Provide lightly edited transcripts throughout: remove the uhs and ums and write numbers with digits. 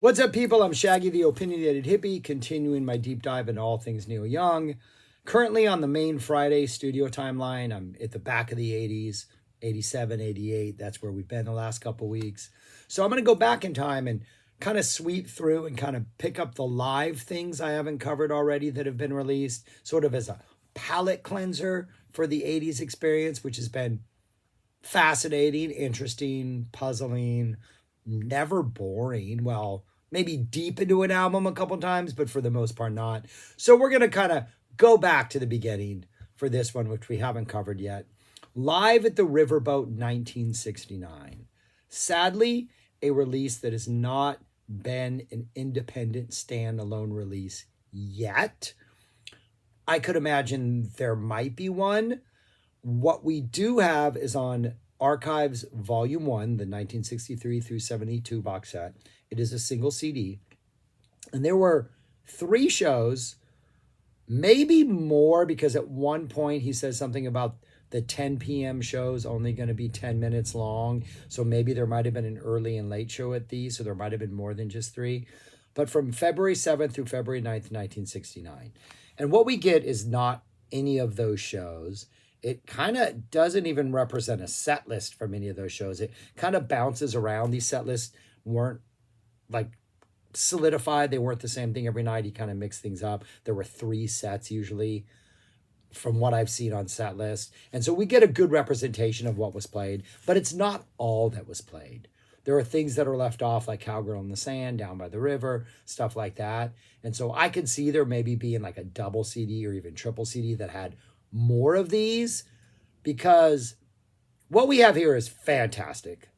What's up, people? I'm Shaggy, the Opinionated Hippie, continuing my deep dive into all things Neil Young. Currently on the main Friday studio timeline, I'm at the back of the 80s, 87, 88. That's where we've been the last couple weeks. So I'm going to go back in time and kind of sweep through and kind of pick up the live things I haven't covered already that have been released, sort of as a palate cleanser for the 80s experience, which has been fascinating, interesting, puzzling, never boring. Well, maybe deep into an album a couple times, but for the most part, not. So we're going to kind of go back to the beginning for this one, which we haven't covered yet. Live at the Riverboat 1969. Sadly, a release that has not been an independent standalone release yet. I could imagine there might be one. What we do have is on Archives Volume 1, the 1963 through 72 box set. It is a single CD. And there were 3 shows, maybe more, because at one point he says something about the 10 p.m. shows only going to be 10 minutes long. So maybe there might have been an early and late show at these, so there might have been more than just 3. But from February 7th through February 9th, 1969. And what we get is not any of those shows. It kind of doesn't even represent a set list from any of those shows. It kind of bounces around. These set lists weren't like solidified. They weren't the same thing every night. He kind of mixed things up. There were 3 sets usually from what I've seen on set list. And so we get a good representation of what was played, but it's not all that was played. There are things that are left off, like Cowgirl in the Sand, Down by the River, stuff like that. And so I could see there maybe being like a double CD or even triple CD that had more of these, because what we have here is fantastic.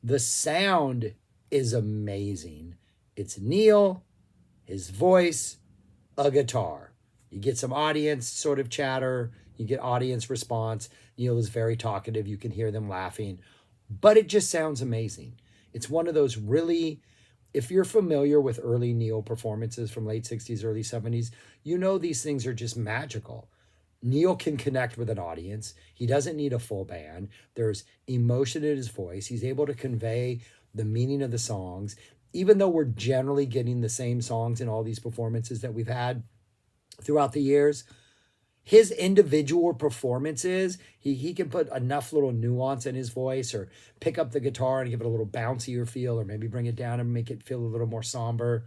The sound is amazing. It's Neil, his voice, a guitar. You get some audience sort of chatter. You get audience response. Neil is very talkative. You can hear them laughing. But it just sounds amazing. It's one of those really, if you're familiar with early Neil performances from late 60s, early 70s, you know these things are just magical. Neil can connect with an audience. He doesn't need a full band. There's emotion in his voice. He's able to convey the meaning of the songs. Even though we're generally getting the same songs in all these performances that we've had throughout the years, his individual performances, he can put enough little nuance in his voice or pick up the guitar and give it a little bouncier feel, or maybe bring it down and make it feel a little more somber,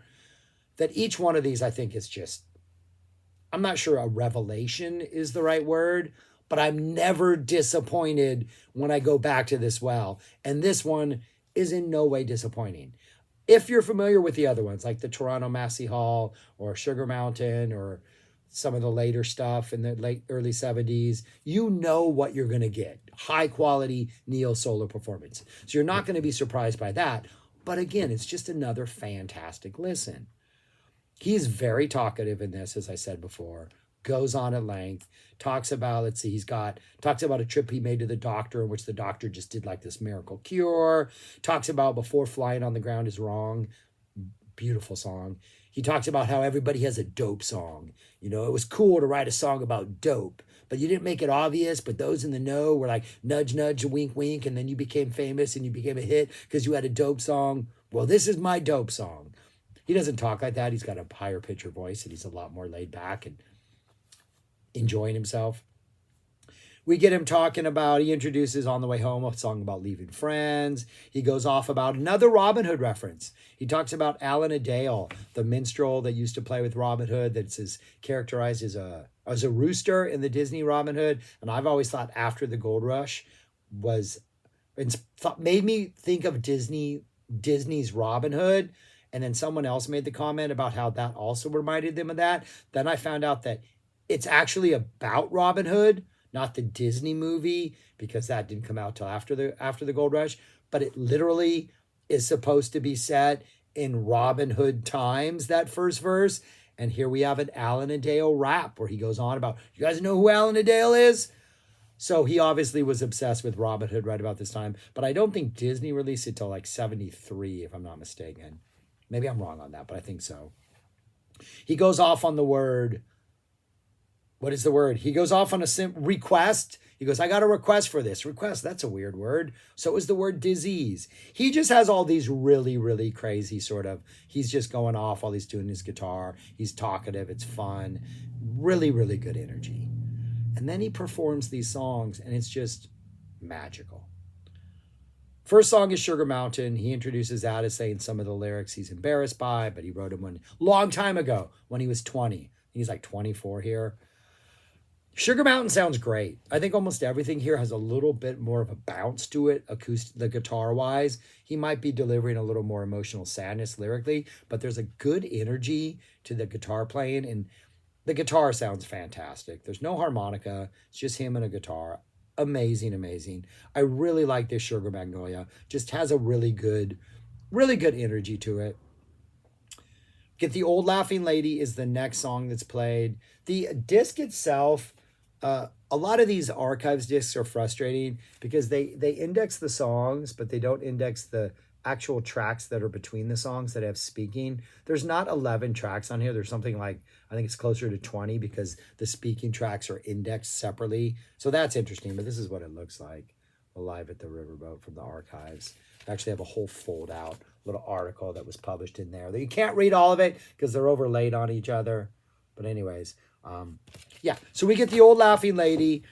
that each one of these I think is just, I'm not sure a revelation is the right word, but I'm never disappointed when I go back to this well. And this one is in no way disappointing. If you're familiar with the other ones, like the Toronto Massey Hall or Sugar Mountain or some of the later stuff in the early 70s, you know what you're going to get. High quality Neil solo performance. So you're not going to be surprised by that. But again, it's just another fantastic listen. He's very talkative in this, as I said before, goes on at length, talks about, talks about a trip he made to the doctor in which the doctor just did like this miracle cure, talks about Before Flying on the Ground is Wrong, beautiful song. He talks about how everybody has a dope song. You know, it was cool to write a song about dope, but you didn't make it obvious, but those in the know were like, nudge, nudge, wink, wink, and then you became famous and you became a hit because you had a dope song. Well, this is my dope song. He doesn't talk like that. He's got a higher pitcher voice and he's a lot more laid back and enjoying himself. We get him talking about, he introduces On the Way Home, a song about leaving friends. He goes off about another Robin Hood reference. He talks about Alan Adale, the minstrel that used to play with Robin Hood, that's characterized as a rooster in the Disney Robin Hood. And I've always thought After the Gold Rush made me think of Disney's Robin Hood. And then someone else made the comment about how that also reminded them of that. Then I found out that it's actually about Robin Hood, not the Disney movie, because that didn't come out till after the Gold Rush. But it literally is supposed to be set in Robin Hood times, that first verse. And here we have an Alan Adale rap where he goes on about, you guys know who Alan Adale is? So he obviously was obsessed with Robin Hood right about this time. But I don't think Disney released it till like 73, if I'm not mistaken. Maybe I'm wrong on that, but I think so. He goes off on the word. What is the word? He goes off on a request. He goes, I got a request for this. Request, that's a weird word. So is the word disease. He just has all these really, really crazy sort of, he's just going off while he's doing his guitar. He's talkative. It's fun. Really, really good energy. And then he performs these songs and it's just magical. First song is Sugar Mountain. He introduces that as saying some of the lyrics he's embarrassed by, but he wrote them one long time ago when he was 20. He's like 24 here. Sugar Mountain sounds great. I think almost everything here has a little bit more of a bounce to it, acoustic, the guitar wise. He might be delivering a little more emotional sadness lyrically, but there's a good energy to the guitar playing, and the guitar sounds fantastic. There's no harmonica. It's just him and a guitar. Amazing, amazing. I really like this Sugar Magnolia. Just has a really good energy to it. Get the Old Laughing Lady is the next song that's played. The disc itself, a lot of these archives discs are frustrating because they index the songs, but they don't index the actual tracks that are between the songs that have speaking. There's not 11 tracks on here. There's something like, I think it's closer to 20 because the speaking tracks are indexed separately. So that's interesting, but this is what it looks like live at the Riverboat from the archives. I actually have a whole fold out little article that was published in there. You can't read all of it because they're overlaid on each other. But anyways, yeah. So we get the Old Laughing Lady.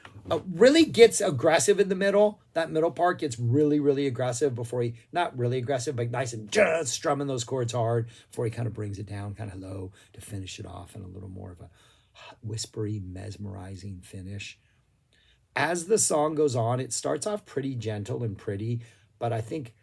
Really gets aggressive in the middle. That middle part gets really, really aggressive before he, not really aggressive, but nice and just strumming those chords hard before he kind of brings it down kind of low to finish it off in a little more of a whispery, mesmerizing finish. As the song goes on, it starts off pretty gentle and pretty, but I think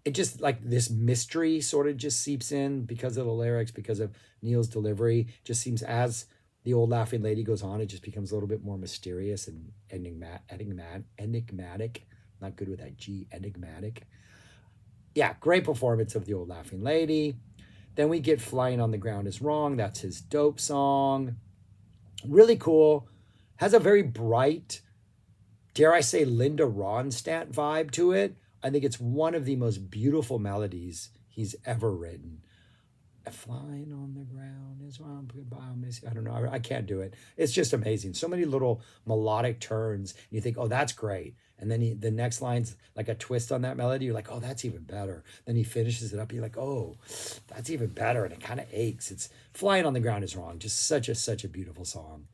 it just like this mystery sort of just seeps in because of the lyrics, because of Neil's delivery. Just seems as the Old Laughing Lady goes on, it just becomes a little bit more mysterious and enigmatic. Not good with that G, enigmatic. Yeah, great performance of the Old Laughing Lady. Then we get Flying on the Ground is Wrong. That's his dope song. Really cool. Has a very bright, dare I say, Linda Ronstadt vibe to it. I think it's one of the most beautiful melodies he's ever written. Flying on the ground is wrong. I don't know. I can't do it. It's just amazing. So many little melodic turns. And you think, oh, that's great. And then the next line's like a twist on that melody. You're like, oh, that's even better. Then he finishes it up. You're like, oh, that's even better. And it kind of aches. It's Flying on the Ground is Wrong. Just such a beautiful song.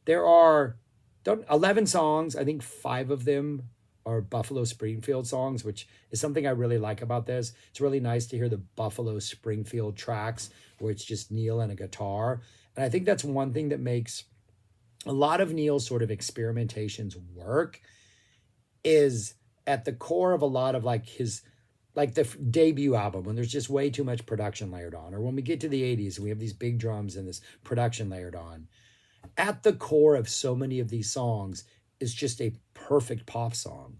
There are 11 songs. I think 5 of them are Buffalo Springfield songs, which is something I really like about this. It's really nice to hear the Buffalo Springfield tracks where it's just Neil and a guitar. And I think that's one thing that makes a lot of Neil's sort of experimentations work, is at the core of a lot of like his, like the debut album, when there's just way too much production layered on, or when we get to the 80s and we have these big drums and this production layered on. At the core of so many of these songs is just a perfect pop song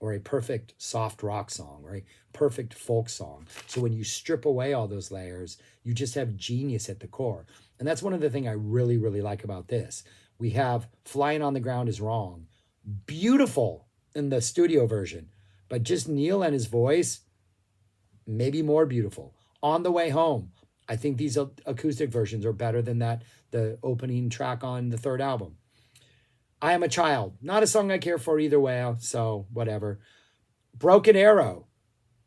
or a perfect soft rock song or a perfect folk song. So when you strip away all those layers, you just have genius at the core. And that's one of the things I really, really like about this. We have Flying on the Ground is Wrong. Beautiful in the studio version, but just Neil and his voice, maybe more beautiful. On the Way Home, I think these acoustic versions are better than that, the opening track on the third album. I Am a Child, not a song I care for either way, so whatever. Broken Arrow,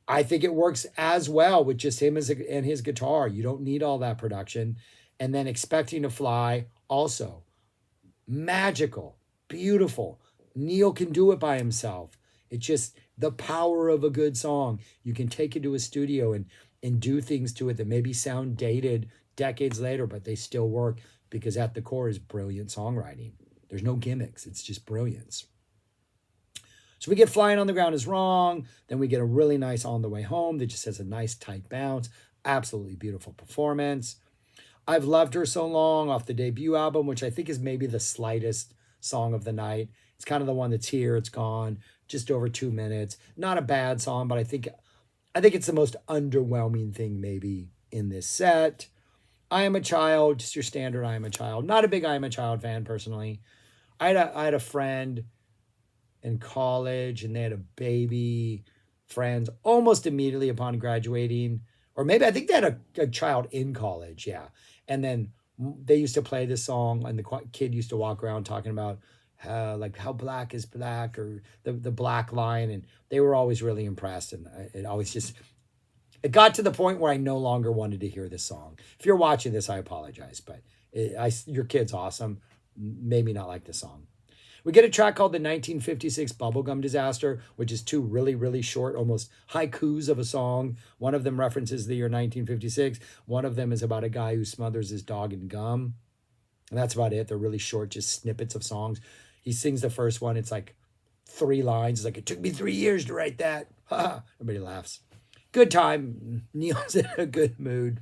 I think it works as well with just him and his guitar. You don't need all that production. And then Expecting to Fly, also magical, beautiful. Neil can do it by himself. It's just the power of a good song. You can take it to a studio and do things to it that maybe sound dated decades later, but they still work because at the core is brilliant songwriting. There's no gimmicks. It's just brilliance. So we get Flying on the Ground is Wrong. Then we get a really nice On the Way Home that just has a nice tight bounce. Absolutely beautiful performance. I've Loved Her So Long off the debut album, which I think is maybe the slightest song of the night. It's kind of the one that's here. It's gone. Just over 2 minutes. Not a bad song, but I think it's the most underwhelming thing maybe in this set. I Am a Child, just your standard I Am a Child. Not a big I Am a Child fan personally. I had a friend in college and they had a baby, friends almost immediately upon graduating, or maybe I think they had a child in college, yeah. And then they used to play this song and the kid used to walk around talking about like How Black is Black, or the Black Line, and they were always really impressed. And it always just, it got to the point where I no longer wanted to hear this song. If you're watching this, I apologize, but your kid's awesome. Made me not like the song. We get a track called the 1956 Bubblegum Disaster, which is two really, really short, almost haikus of a song. One of them references the year 1956. One of them is about a guy who smothers his dog in gum. And that's about it. They're really short, just snippets of songs. He sings the first one. It's like 3 lines. It's like, it took me 3 years to write that. Everybody laughs. Good time. Neil's in a good mood.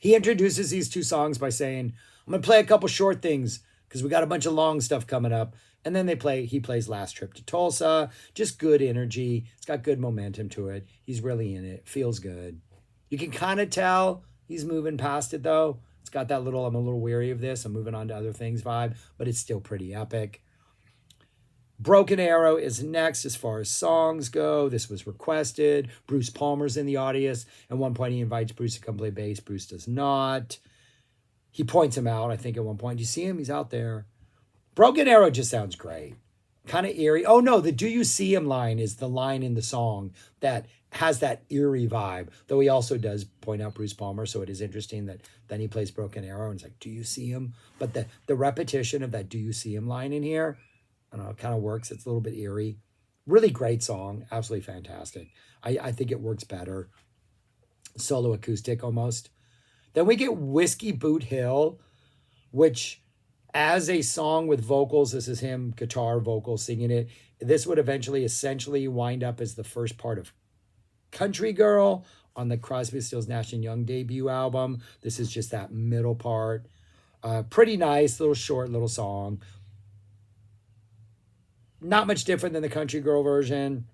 He introduces these 2 songs by saying, I'm going to play a couple short things because we got a bunch of long stuff coming up. And then he plays Last Trip to Tulsa. Just good energy. It's got good momentum to it. He's really in it. Feels good. You can kind of tell he's moving past it, though. It's got that little, I'm a little weary of this, I'm moving on to other things vibe, but it's still pretty epic. Broken Arrow is next as far as songs go. This was requested. Bruce Palmer's in the audience. At one point, he invites Bruce to come play bass. Bruce does not. He points him out, I think, at one point. Do you see him? He's out there. Broken Arrow just sounds great. Kind of eerie. Oh, no, the Do You See Him line is the line in the song that has that eerie vibe, though he also does point out Bruce Palmer, so it is interesting that then he plays Broken Arrow and it's like, do you see him? But the repetition of that Do You See Him line in here, I don't know, it kind of works. It's a little bit eerie. Really great song. Absolutely fantastic. I think it works better. Solo acoustic almost. Then we get Whiskey Boot Hill, which as a song with vocals, this is him, guitar, vocal, singing it. This would essentially wind up as the first part of Country Girl on the Crosby, Stills, Nash & Young debut album. This is just that middle part. Pretty nice, little short, little song. Not much different than the Country Girl version.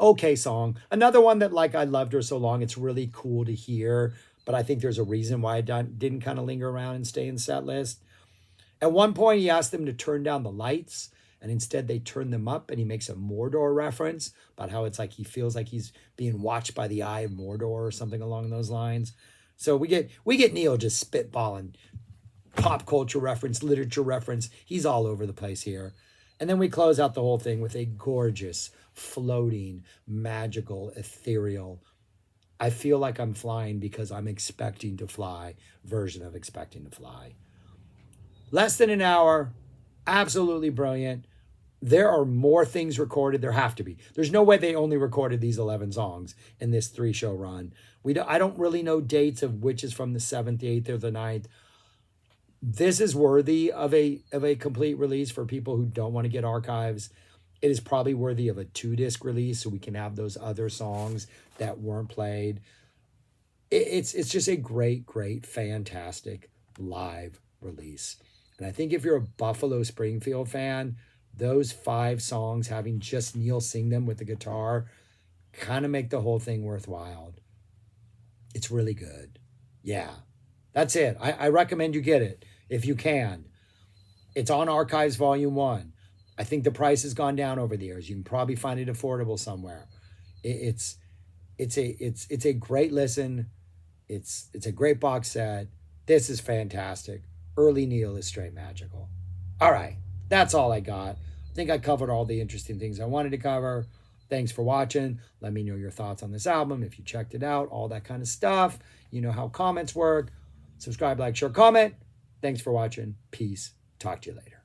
Okay song. Another one that, like, I loved her so long, it's really cool to hear, but I think there's a reason why I didn't kind of linger around and stay in set list. At one point, he asked them to turn down the lights, and instead they turn them up, and he makes a Mordor reference about how it's like he feels like he's being watched by the eye of Mordor or something along those lines. So we get Neil just spitballing pop culture reference, literature reference. He's all over the place here. And then we close out the whole thing with a gorgeous, floating, magical, ethereal, I feel like I'm flying because I'm expecting to fly version of Expecting to Fly. Less than an hour, absolutely brilliant. There are more things recorded. There have to be. There's no way they only recorded these 11 songs in this 3-show run. I don't really know dates of which is from the 7th, the 8th, or the 9th. This is worthy of a complete release for people who don't want to get archives. It is probably worthy of a 2-disc release so we can have those other songs that weren't played. It's just a great, great, fantastic live release. And I think if you're a Buffalo Springfield fan, those 5 songs, having just Neil sing them with the guitar, kind of make the whole thing worthwhile. It's really good. Yeah, that's it. I recommend you get it if you can. It's on Archives Volume 1. I think the price has gone down over the years. You can probably find it affordable somewhere. It's a great listen. It's a great box set. This is fantastic. Early Neil is straight magical. All right, that's all I got. I think I covered all the interesting things I wanted to cover. Thanks for watching. Let me know your thoughts on this album, if you checked it out, all that kind of stuff. You know how comments work. Subscribe, like, share, comment. Thanks for watching. Peace. Talk to you later.